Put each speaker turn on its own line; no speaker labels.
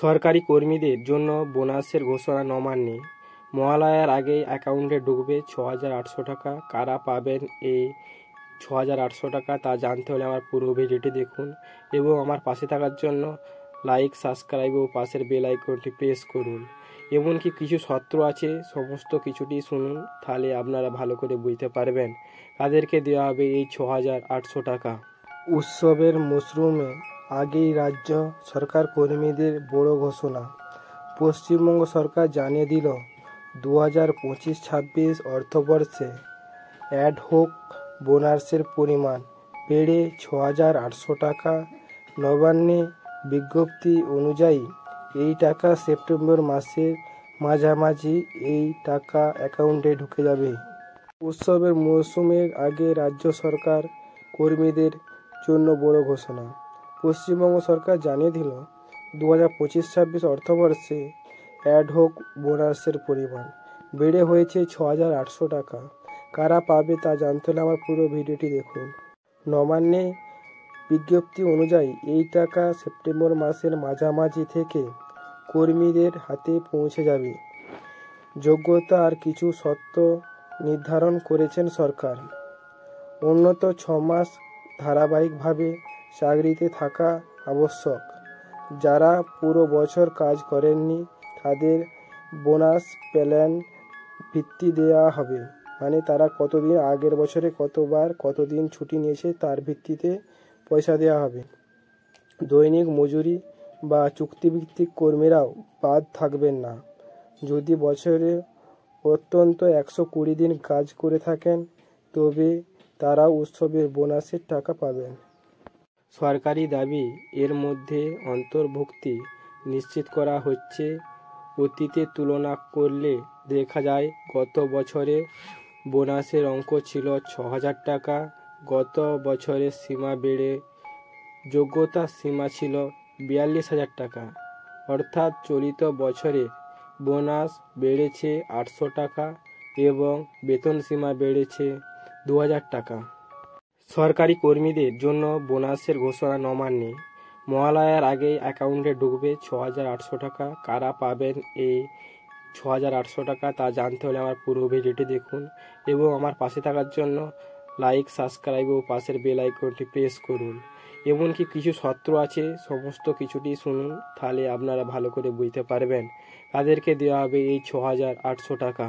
সরকারি কর্মীদের জন্য বোনাসের ঘোষণা নবান্নে। মহালয়ার আগেই অ্যাকাউন্টে ঢুকবে 6,800 টাকা। কারা পাবেন এই 6,800 টাকা তা জানতে হলে আমার পুরো ভিডিওটি দেখুন এবং আমার পাশে থাকার জন্য লাইক, সাবস্ক্রাইব ও পাশের বেল আইকনটি প্রেস করুন। এমনকি কিছু শর্ত আছে, সমস্ত কিছুটি শুনুন, তাহলে আপনারা ভালো করে বুঝতে পারবেন তাদেরকে দেওয়া হবে এই 6,800 টাকা। উৎসবের মরশুমে আগেই রাজ্য সরকার কর্মীদের বড় ঘোষণা। পশ্চিমবঙ্গ সরকার জানিয়ে দিল 2025-26 অর্থবর্ষে অ্যাডহক বোনাসের পরিমাণ বেড়ে 6,800 টাকা। নবান্নে বিজ্ঞপ্তি অনুযায়ী এই টাকা সেপ্টেম্বর মাসের মাঝামাঝি এই টাকা অ্যাকাউন্টে ঢুকে যাবে। উৎসবের মরশুমের আগে রাজ্য সরকার কর্মীদের জন্য বড় ঘোষণা। পশ্চিমবঙ্গ সরকার জানিয়ে দিল 2025-26 অর্থবর্ষে অ্যাডহক বোনাসের পরিমাণ বেড়ে হয়েছে 6,800 টাকা। কারা পাবে তা জানতে হলে আমার পুরো ভিডিওটি দেখুন। নবান্নে বিজ্ঞপ্তি অনুযায়ী এই টাকা সেপ্টেম্বর মাসের মাঝামাঝি থেকে কর্মীদের হাতে পৌঁছে যাবে। যোগ্যতা আর কিছু শর্ত নির্ধারণ করেছেন সরকার। অন্তত 6 মাস ধারাবাহিকভাবে চাকরিতে থাকা আবশ্যক। যারা পুরো বছর কাজ করেননি তাদের বোনাস প্ল্যান ভিত্তি দেওয়া হবে, মানে তারা কতদিন আগের বছরে কতদিন ছুটি নিয়েছে তার ভিত্তিতে পয়সা দেওয়া হবে। দৈনিক মজুরি বা চুক্তিভিত্তিক কর্মীরাও বাদ থাকবেন না। যদি বছরে অন্তত 120 দিন কাজ করে থাকেন তবে তারা উৎসবের বোনাসের টাকা পাবেন। সরকারি দাবি এর মধ্যে অন্তর্ভুক্তি নিশ্চিত করা হচ্ছে। অতীতে তুলনা করলে দেখা যায় গত বছরে বোনাসের অঙ্ক ছিল 6,000 টাকা। গত বছরের সীমা বেড়ে যোগ্যতার সীমা ছিল 42,000 টাকা। অর্থাৎ চলিত বছরে বোনাস বেড়েছে 800 টাকা এবং বেতন সীমা বেড়েছে 2,000 টাকা। সরকারি কর্মীদের জন্য বোনাসের ঘোষণা নবান্নে। মহালয়ার আগেই অ্যাকাউন্টে ঢুকবে 6,800 টাকা। কারা পাবেন এই 6,800 টাকা তা জানতে হলে আমার পুরো ভিডিওটি দেখুন এবং আমার পাশে থাকার জন্য লাইক, সাবস্ক্রাইব ও পাশের বেল আইকনটি প্রেস করুন। এমনকি কিছু শর্ত আছে, সমস্ত কিছুটি শুনুন, তাহলে আপনারা ভালো করে বুঝতে পারবেন তাদেরকে দেওয়া হবে এই 6,800 টাকা।